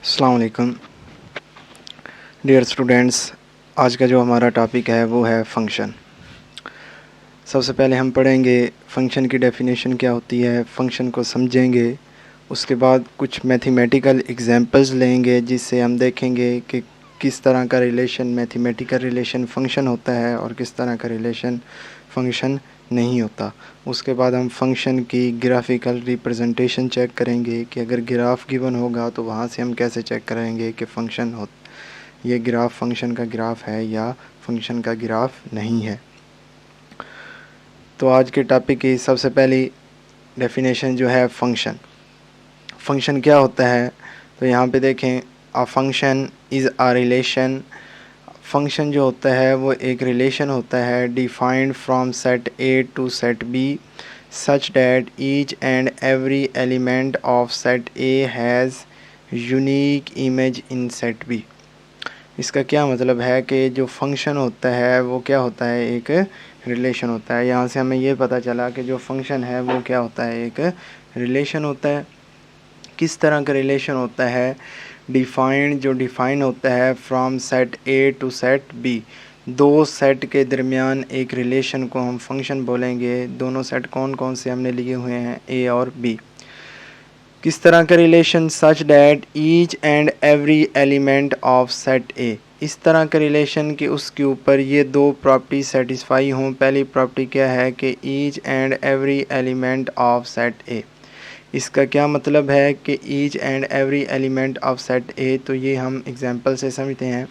अस्सलाम वालेकुम dear students. आज का जो हमारा टॉपिक है वो है फंक्शन। सबसे पहले हम पढ़ेंगे फंक्शन की डेफिनेशन क्या होती है, फंक्शन को समझेंगे। उसके बाद कुछ मैथमेटिकल एग्जांपल्स लेंगे जिससे हम देखेंगे कि किस तरह का रिलेशन, मैथमेटिकल रिलेशन फंक्शन होता है और किस तरह का रिलेशन फंक्शन नहीं होता। उसके बाद हम फंक्शन की ग्राफिकल रिप्रेजेंटेशन चेक करेंगे कि अगर ग्राफ गिवन होगा तो वहाँ से हम कैसे चेक करेंगे कि फंक्शन हो, ये ग्राफ फंक्शन का ग्राफ है या फंक्शन का ग्राफ नहीं है। तो आज के टॉपिक की सबसे पहली डेफिनेशन जो है फंक्शन। फंक्शन क्या होता है, तो यहाँ पे देखें, a function is a relation. Function जो होता है वो एक रिलेशन होता है defined from set A to set B such that each and every element of set A has unique image in set B. इसका क्या मतलब है कि जो फंक्शन होता है वो क्या होता है, एक रिलेशन होता है। यहाँ से हमें ये पता चला कि जो फंक्शन है वो क्या होता है, एक रिलेशन होता है। किस तरह का रिलेशन होता है, डिफाइंड, जो डिफाइन होता है from set A to set B. दो सेट के दरमियान एक रिलेशन को हम फंक्शन बोलेंगे। दोनों सेट कौन कौन से हमने लिए हुए हैं, ए और बी। किस तरह का relation, such that each and every element of set ए। इस तरह का रिलेशन कि उसके ऊपर ये दो प्रॉपर्टी सेटिस्फाई हों। पहली प्रॉपर्टी क्या है कि each and every element of set ए। इसका क्या मतलब है कि each and every element of set ए, तो ये हम एग्जांपल से समझते हैं।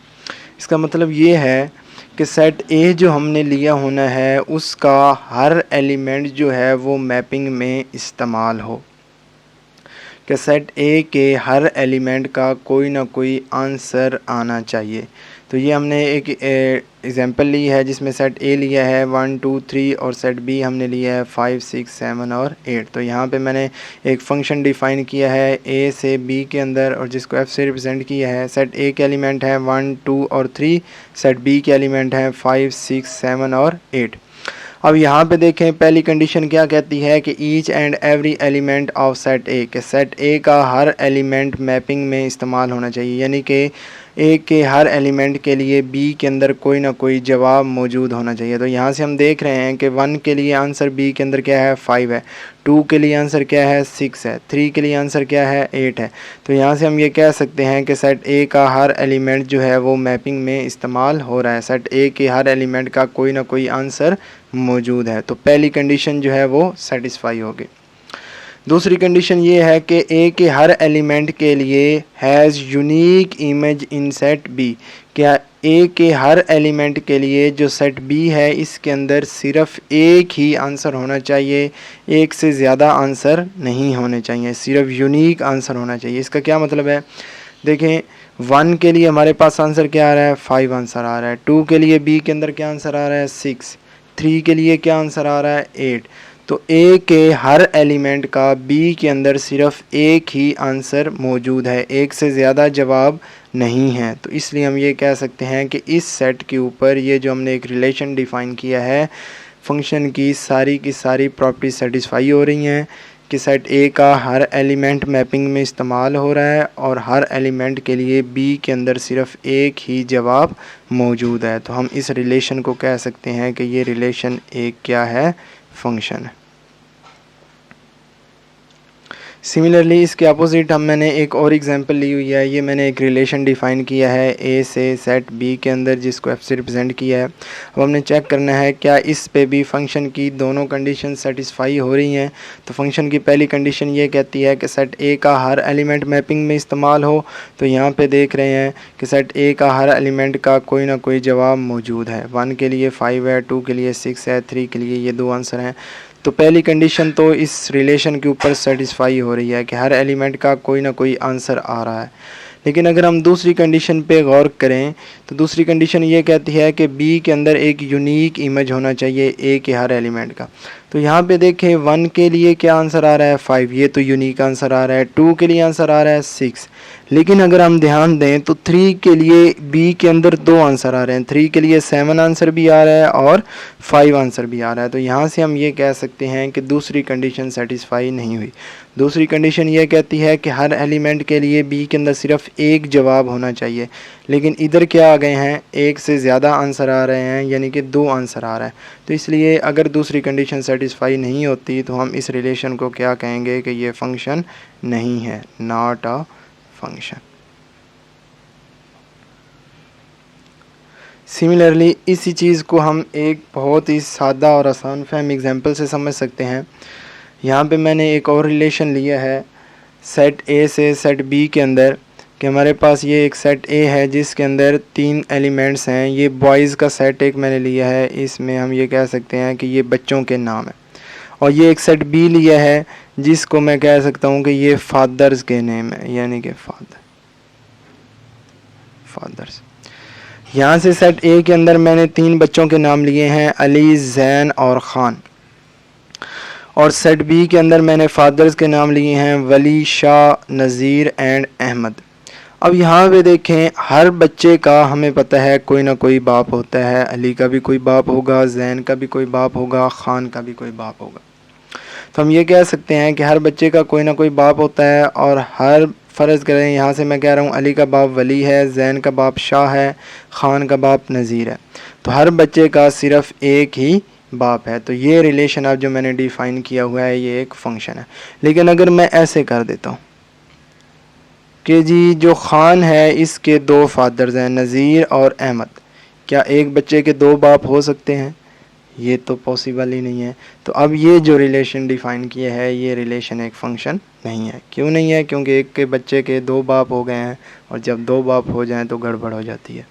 इसका मतलब ये है कि सेट ए जो हमने लिया होना है उसका हर एलिमेंट जो है वो मैपिंग में इस्तेमाल हो, कि सेट ए के हर एलिमेंट का कोई ना कोई आंसर आना चाहिए। तो ये हमने एक एग्जांपल ली है जिसमें सेट ए लिया है 1 2 3 और सेट बी हमने लिया है 5 6 7 और 8। तो यहाँ पे मैंने एक फंक्शन डिफ़ाइन किया है ए से बी के अंदर और जिसको एफ से रिप्रेजेंट किया है। सेट ए के एलिमेंट है 1 2 और 3, सेट बी के एलिमेंट हैं 5 6 7 और 8। अब यहाँ पे देखें, पहली कंडीशन क्या कहती है कि each and every element of set ए, के सेट ए का हर एलिमेंट मैपिंग में इस्तेमाल होना चाहिए, यानी कि ए के हर एलिमेंट के लिए बी के अंदर कोई ना कोई जवाब मौजूद होना चाहिए। तो यहाँ से हम देख रहे हैं कि 1 के लिए आंसर बी के अंदर क्या है, 5 है। 2 के लिए आंसर क्या है, 6 है। 3 के लिए आंसर क्या है, 8 है। तो यहाँ से हम ये कह सकते हैं कि सेट ए का हर एलिमेंट जो है वो मैपिंग में इस्तेमाल हो रहा है। सेट ए के हर एलिमेंट का कोई ना कोई आंसर मौजूद है। तो पहली कंडीशन जो है वो सेटिस्फाई होगी। दूसरी कंडीशन ये है कि ए के हर एलिमेंट के लिए has unique image in set B. क्या ए के हर एलिमेंट के लिए जो सेट बी है इसके अंदर सिर्फ एक ही आंसर होना चाहिए, एक से ज़्यादा आंसर नहीं होने चाहिए, सिर्फ यूनिक आंसर होना चाहिए। इसका क्या मतलब है, देखें 1 के लिए हमारे पास आंसर क्या आ रहा है, 5 आंसर आ रहा है। 2 के लिए बी के अंदर क्या आंसर आ रहा है, 6। 3 के लिए क्या आंसर आ रहा है, 8। तो ए के हर एलिमेंट का बी के अंदर सिर्फ एक ही आंसर मौजूद है, एक से ज़्यादा जवाब नहीं है। तो इसलिए हम ये कह सकते हैं कि इस सेट के ऊपर ये जो हमने एक रिलेशन डिफ़ाइन किया है, फंक्शन की सारी प्रॉपर्टी सेटिस्फाई हो रही हैं कि सेट ए का हर एलिमेंट मैपिंग में इस्तेमाल हो रहा है और हर एलिमेंट के लिए बी के अंदर सिर्फ एक ही जवाब मौजूद है। तो हम इस रिलेशन को कह सकते हैं कि ये रिलेशन एक क्या है, फंक्शन है। सिमिलरली इसके अपोजिट मैंने एक और एग्जांपल ली हुई है। ये मैंने एक रिलेशन डिफ़ाइन किया है ए से सेट बी के अंदर जिसको एफ से रिप्रेजेंट किया है। अब हमने चेक करना है क्या इस पे भी फंक्शन की दोनों कंडीशन सेटिस्फाई हो रही हैं। तो फंक्शन की पहली कंडीशन ये कहती है कि सेट ए का हर एलिमेंट मैपिंग में इस्तेमाल हो। तो यहाँ पे देख रहे हैं कि सेट ए का हर एलिमेंट का कोई ना कोई जवाब मौजूद है। 1 के लिए 5 है, 2 के लिए 6 है, 3 के लिए ये 2 आंसर हैं। तो पहली कंडीशन तो इस रिलेशन के ऊपर सेटिस्फाई हो रही है कि हर एलिमेंट का कोई ना कोई आंसर आ रहा है। लेकिन अगर हम दूसरी कंडीशन पे गौर करें तो दूसरी कंडीशन ये कहती है कि बी के अंदर एक यूनिक इमेज होना चाहिए ए के हर एलिमेंट का। तो यहाँ पे देखें 1 के लिए क्या आंसर आ रहा है, 5, ये तो यूनिक आंसर आ रहा है। 2 के लिए आंसर आ रहा है 6। लेकिन अगर हम ध्यान दें तो 3 के लिए बी के अंदर 2 आंसर आ रहे हैं। 3 के लिए 7 आंसर भी आ रहा है और 5 आंसर भी आ रहा है। तो यहाँ से हम ये कह सकते हैं कि दूसरी कंडीशन सेटिस्फाई नहीं हुई। दूसरी कंडीशन ये कहती है कि हर एलिमेंट के लिए बी के अंदर सिर्फ एक जवाब होना चाहिए, लेकिन इधर क्या आ गए हैं, एक से ज़्यादा आंसर आ रहे हैं, यानी कि 2 आंसर आ रहा है। तो इसलिए अगर दूसरी कंडीशन सेटिस्फाई नहीं होती तो हम इस रिलेशन को क्या कहेंगे कि ये फंक्शन नहीं है, नॉट अ फंक्शन। सिमिलरली इसी चीज़ को हम एक बहुत ही सादा और आसान फहम एग्जांपल से समझ सकते हैं। यहाँ पे मैंने एक और रिलेशन लिया है सेट ए से सेट बी के अंदर, कि हमारे पास ये एक सेट ए है जिसके अंदर 3 एलिमेंट्स हैं। ये बॉयज़ का सेट एक मैंने लिया है, इसमें हम ये कह सकते हैं कि ये बच्चों के नाम है। और ये एक सेट बी लिया है जिसको मैं कह सकता हूँ कि ये फादर्स के नेम है, यानी कि फादर्स। यहाँ से सेट ए के अंदर मैंने 3 बच्चों के नाम लिए हैं, अली, जैन और ख़ान। और सेट बी के अंदर मैंने फादर्स के नाम लिए हैं, वली, शाह, नज़ीर एंड अहमद। अब यहाँ पे देखें, हर बच्चे का हमें पता है कोई ना कोई बाप होता है। अली का भी कोई बाप होगा, जैन का भी कोई बाप होगा, ख़ान का भी कोई बाप होगा। तो हम ये कह सकते हैं कि हर बच्चे का कोई ना कोई बाप होता है। और हर फ़र्ज़ करें, यहाँ से मैं कह रहा हूँ अली का बाप वली है, जैन का बाप शाह है, ख़ान का बाप नज़ीर है। तो हर बच्चे का सिर्फ़ एक ही बाप है। तो ये रिलेशन अब जो मैंने डिफ़ाइन किया हुआ है ये एक फ़ंक्शन है। लेकिन अगर मैं ऐसे कर देता हूँ कि जी जो ख़ान है इसके 2 फादर्स हैं, नज़ीर और अहमद, क्या एक बच्चे के 2 बाप हो सकते हैं? ये तो पॉसिबल ही नहीं है। तो अब ये जो रिलेशन डिफ़ाइन किया है ये रिलेशन एक फ़ंक्शन नहीं है। क्यों नहीं है? क्योंकि एक के बच्चे के 2 बाप हो गए हैं, और जब 2 बाप हो जाएं तो गड़बड़ हो जाती है।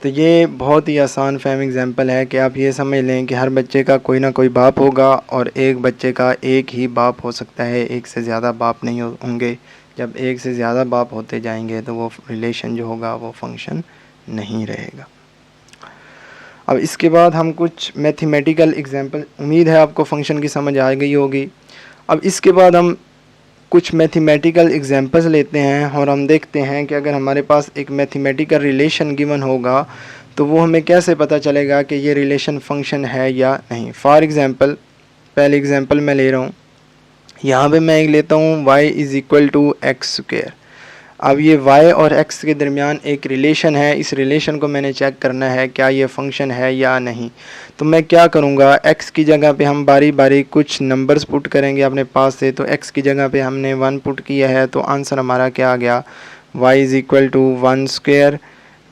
तो ये बहुत ही आसान फहम एग्जांपल है कि आप ये समझ लें कि हर बच्चे का कोई ना कोई बाप होगा, और एक बच्चे का एक ही बाप हो सकता है, एक से ज़्यादा बाप नहीं होंगे। जब एक से ज़्यादा बाप होते जाएंगे तो वो रिलेशन जो होगा वो फंक्शन नहीं रहेगा। अब इसके बाद हम कुछ मैथमेटिकल एग्जांपल, उम्मीद है आपको फंक्शन की समझ आ गई होगी। अब इसके बाद हम कुछ मैथमेटिकल एग्जांपल्स लेते हैं और हम देखते हैं कि अगर हमारे पास एक मैथमेटिकल रिलेशन गिवन होगा तो वो हमें कैसे पता चलेगा कि ये रिलेशन फंक्शन है या नहीं। फॉर एग्ज़ाम्पल, पहले एग्जांपल मैं ले रहा हूँ, यहाँ पे मैं एक लेता हूँ y is equal to x square. अब ये y और x के दरमियान एक रिलेशन है, इस रिलेशन को मैंने चेक करना है क्या ये फंक्शन है या नहीं। तो मैं क्या करूँगा, x की जगह पे हम बारी बारी कुछ नंबर्स पुट करेंगे अपने पास से। तो x की जगह पे हमने 1 पुट किया है, तो आंसर हमारा क्या आ गया, y is equal to 1 square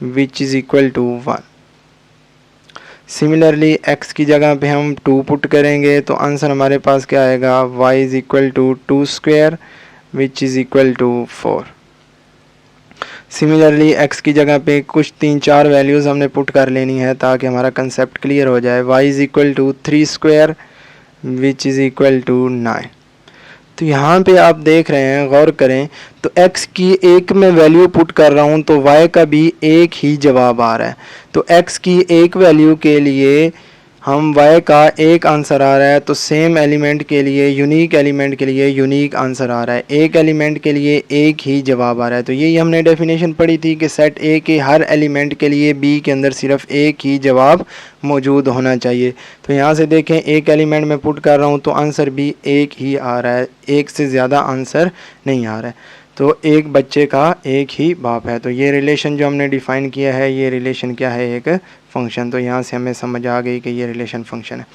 which is equal to 1। Similarly x की जगह पे हम 2 पुट करेंगे तो आंसर हमारे पास क्या आएगा, y is equal to 2 square which is equal to 4। Similarly x की जगह पे कुछ 3-4 वैल्यूज़ हमने पुट कर लेनी है ताकि हमारा कंसेप्ट क्लियर हो जाए। y is equal to 3 square which is equal to 9। तो यहाँ पे आप देख रहे हैं, गौर करें, तो x की एक में वैल्यू पुट कर रहा हूँ तो y का भी एक ही जवाब आ रहा है। तो x की एक वैल्यू के लिए हम y का एक आंसर आ रहा है, तो सेम एलिमेंट के लिए, यूनिक एलिमेंट के लिए यूनिक आंसर आ रहा है। एक एलिमेंट के लिए एक ही जवाब आ रहा है। तो यही हमने डेफिनेशन पढ़ी थी कि सेट ए के हर एलिमेंट के लिए बी के अंदर सिर्फ एक ही जवाब मौजूद होना चाहिए। तो यहाँ से देखें, एक एलिमेंट में पुट कर रहा हूँ तो आंसर भी एक ही आ रहा है, एक से ज़्यादा आंसर नहीं आ रहा है। तो एक बच्चे का एक ही बाप है। तो ये रिलेशन जो हमने डिफ़ाइन किया है ये रिलेशन क्या है, एक फ़ंक्शन। तो यहाँ से हमें समझ आ गई कि ये रिलेशन फ़ंक्शन है।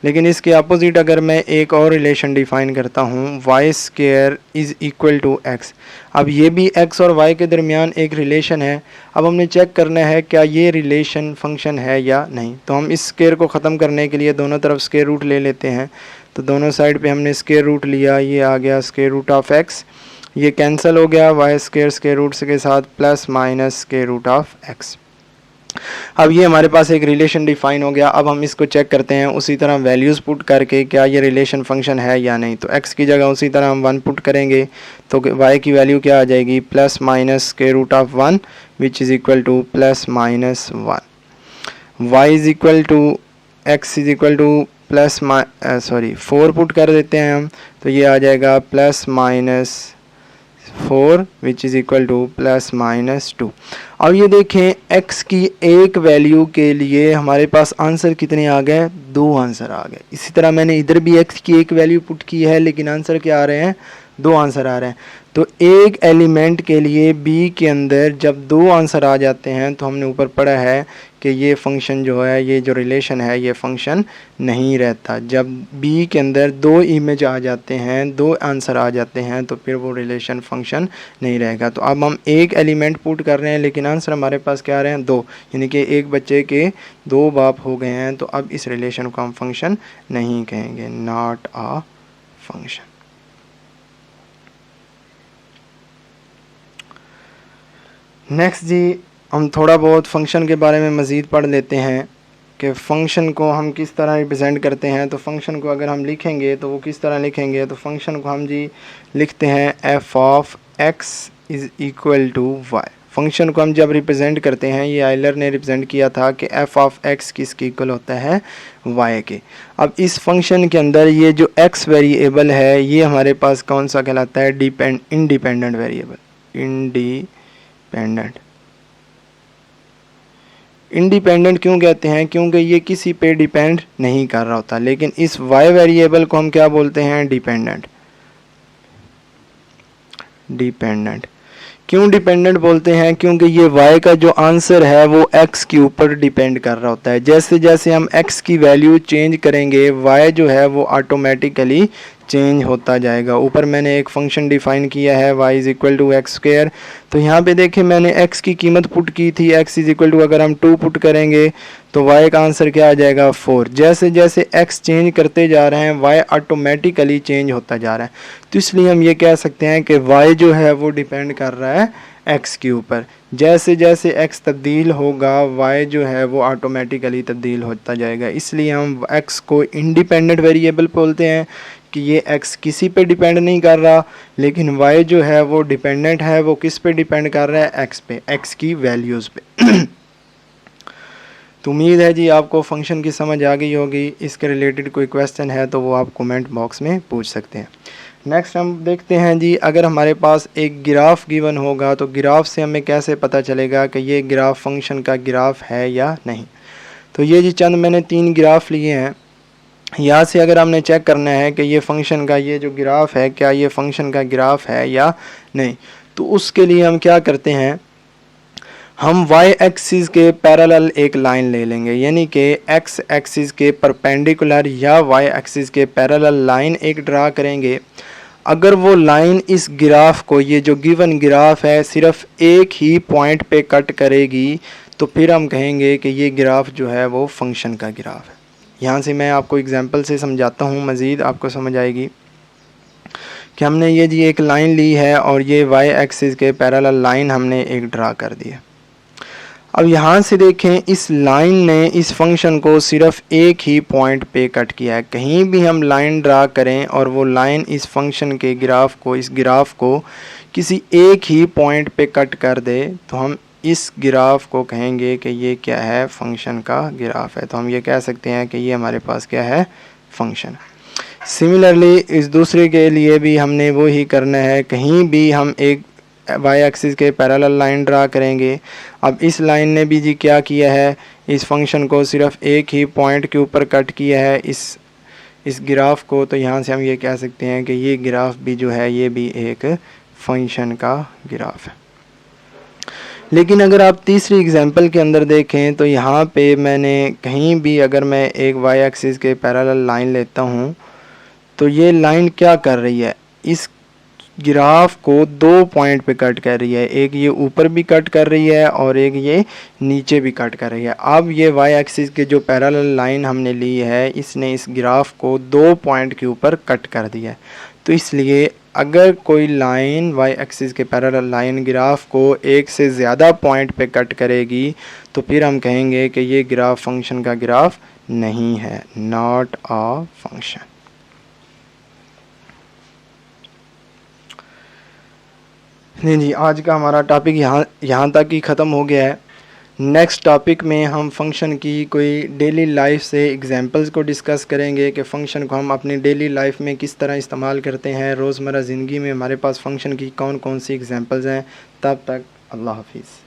लेकिन इसके अपोजिट अगर मैं एक और रिलेशन डिफ़ाइन करता हूँ, y square is equal to x. अब ये भी एक्स और वाई के दरमियान एक रिलेशन है। अब हमने चेक करना है क्या ये रिलेशन फ़ंक्शन है या नहीं। तो हम इस स्क्वायर को ख़त्म करने के लिए दोनों तरफ स्क्वायर रूट ले लेते हैं। तो दोनों साइड पे हमने स्क्वायर रूट लिया, ये आ गया स्क्वायर रूट ऑफ एक्स, ये कैंसिल हो गया, वाई स्क्वायर स्क्वायर रूट के साथ plus minus square root of x. अब ये हमारे पास एक रिलेशन डिफाइन हो गया। अब हम इसको चेक करते हैं उसी तरह वैल्यूज़ पुट करके क्या ये रिलेशन फंक्शन है या नहीं। तो x की जगह उसी तरह हम 1 पुट करेंगे तो y की वैल्यू क्या आ जाएगी, plus minus square root of 1 which is equal to plus minus 1। y is equal to x is equal to plus 4 put कर देते हैं हम, तो ये आ जाएगा plus minus 4 which is equal to +-2। अब ये देखें x की एक वैल्यू के लिए हमारे पास आंसर कितने आ गए, 2 आंसर आ गए। इसी तरह मैंने इधर भी x की एक वैल्यू पुट की है, लेकिन आंसर क्या आ रहे हैं, 2 आंसर आ रहे हैं। तो एक एलिमेंट के लिए b के अंदर जब 2 आंसर आ जाते हैं तो हमने ऊपर पढ़ा है कि ये फंक्शन जो है, ये जो रिलेशन है, ये फंक्शन नहीं रहता। जब b के अंदर 2 इमेज आ जाते हैं, 2 आंसर आ जाते हैं, तो फिर वो रिलेशन फंक्शन नहीं रहेगा। तो अब हम एक एलिमेंट पुट कर रहे हैं, लेकिन आंसर हमारे पास क्या आ रहे हैं, 2, यानी कि एक बच्चे के 2 बाप हो गए हैं। तो अब इस रिलेशन को हम फंक्शन नहीं कहेंगे, नॉट अ फंक्शन। नेक्स्ट जी, हम थोड़ा बहुत फंक्शन के बारे में मज़ीद पढ़ लेते हैं कि फ़ंक्शन को हम किस तरह रिप्रेजेंट करते हैं। तो फंक्शन को अगर हम लिखेंगे तो वो किस तरह लिखेंगे, तो फंक्शन को हम जी लिखते हैं f of x is equal to y. Function को हम जब रिप्रेजेंट करते हैं, ये आइलर ने रिप्रेजेंट किया था कि f ऑफ x किसके इक्वल होता है, y के। अब इस फंक्शन के अंदर ये जो x वेरिएबल है, ये हमारे पास कौन सा कहलाता है, इंडिपेंडेंट वेरिएबल। इंडिपेंडेंट क्यों कहते हैं, क्योंकि ये किसी पे डिपेंड नहीं कर रहा होता। लेकिन इस y वेरिएबल को हम क्या बोलते हैं, डिपेंडेंट। क्यों डिपेंडेंट बोलते हैं, क्योंकि ये y का जो आंसर है वो x के ऊपर डिपेंड कर रहा होता है। जैसे जैसे हम x की वैल्यू चेंज करेंगे, y जो है वो ऑटोमेटिकली चेंज होता जाएगा। ऊपर मैंने एक फंक्शन डिफाइन किया है y is equal to x square. तो यहाँ पे देखें मैंने x की कीमत पुट की थी, x इज़ इक्वल टू अगर हम 2 पुट करेंगे तो y का आंसर क्या आ जाएगा, 4। जैसे जैसे x चेंज करते जा रहे हैं, y ऑटोमेटिकली चेंज होता जा रहा है। तो इसलिए हम ये कह सकते हैं कि y जो है वो डिपेंड कर रहा है x के ऊपर। जैसे जैसे x तब्दील होगा, y जो है वो ऑटोमेटिकली तब्दील होता जाएगा। इसलिए हम x को इंडिपेंडेंट वेरिएबल बोलते हैं कि ये x किसी पे डिपेंड नहीं कर रहा, लेकिन y जो है वो डिपेंडेंट है। वो किस पे डिपेंड कर रहा है, x पे, x की वैल्यूज़ पे। तो उम्मीद है जी आपको फंक्शन की समझ आ गई होगी। इसके रिलेटेड कोई क्वेश्चन है तो वो आप कमेंट बॉक्स में पूछ सकते हैं। नेक्स्ट हम देखते हैं जी, अगर हमारे पास एक ग्राफ गिवन होगा तो ग्राफ से हमें कैसे पता चलेगा कि ये ग्राफ फंक्शन का ग्राफ है या नहीं। तो ये जी चंद मैंने 3 ग्राफ लिए हैं। यहाँ से अगर हमने चेक करना है कि ये फंक्शन का ये जो ग्राफ है, क्या ये फंक्शन का ग्राफ है या नहीं, तो उसके लिए हम क्या करते हैं, हम y एक्सिस के पैरेलल एक लाइन ले लेंगे, यानी कि x एक्सिस के परपेंडिकुलर या y एक्सिस के पैरेलल लाइन एक ड्रा करेंगे। अगर वो लाइन इस ग्राफ को, ये जो गिवन ग्राफ है, सिर्फ एक ही पॉइंट पे कट करेगी, तो फिर हम कहेंगे कि ये ग्राफ जो है वो फंक्शन का ग्राफ है। यहाँ से मैं आपको एग्जांपल से समझाता हूँ, मज़ीद आपको समझ आएगी कि हमने ये जी एक लाइन ली है और ये y एक्सिस के पैरेलल लाइन हमने एक ड्रा कर दी है। अब यहाँ से देखें, इस लाइन ने इस फंक्शन को सिर्फ एक ही पॉइंट पे कट किया है। कहीं भी हम लाइन ड्रा करें और वो लाइन इस फंक्शन के ग्राफ को, इस ग्राफ को किसी एक ही पॉइंट पे कट कर दे, तो हम इस ग्राफ को कहेंगे कि ये क्या है, फंक्शन का ग्राफ है। तो हम ये कह सकते हैं कि ये हमारे पास क्या है, फंक्शन। सिमिलरली इस दूसरे के लिए भी हमने वो ही करना है। कहीं भी हम एक y एक्सिस के पैरेलल लाइन ड्रा करेंगे। अब इस लाइन ने भी जी क्या किया है, इस फंक्शन को सिर्फ एक ही पॉइंट के ऊपर कट किया है, इस ग्राफ को। तो यहाँ से हम ये कह सकते हैं कि ये ग्राफ भी जो है ये भी एक फंक्शन का ग्राफ है। लेकिन अगर आप तीसरी एग्जांपल के अंदर देखें तो यहाँ पे मैंने कहीं भी अगर मैं एक y एक्सिस के पैरेलल लाइन लेता हूँ तो ये लाइन क्या कर रही है, इस ग्राफ को 2 पॉइंट पे कट कर रही है। एक ये ऊपर भी कट कर रही है और एक ये नीचे भी कट कर रही है। अब ये y एक्सिस के जो पैरेलल लाइन हमने ली है, इसने इस ग्राफ को 2 पॉइंट के ऊपर कट कर दिया है। तो इसलिए अगर कोई लाइन y एक्सिस के पैरेलल लाइन ग्राफ को एक से ज़्यादा पॉइंट पे कट करेगी, तो फिर हम कहेंगे कि ये ग्राफ फंक्शन का ग्राफ नहीं है, नॉट अ फंक्शन। नहीं जी, आज का हमारा टॉपिक यहाँ तक ही ख़त्म हो गया है। नेक्स्ट टॉपिक में हम फंक्शन की कोई डेली लाइफ से एग्जांपल्स को डिस्कस करेंगे कि फ़ंक्शन को हम अपनी डेली लाइफ में किस तरह इस्तेमाल करते हैं, रोज़मर्रा ज़िंदगी में हमारे पास फ़ंक्शन की कौन कौन सी एग्जांपल्स हैं। तब तक अल्लाह हाफिज़।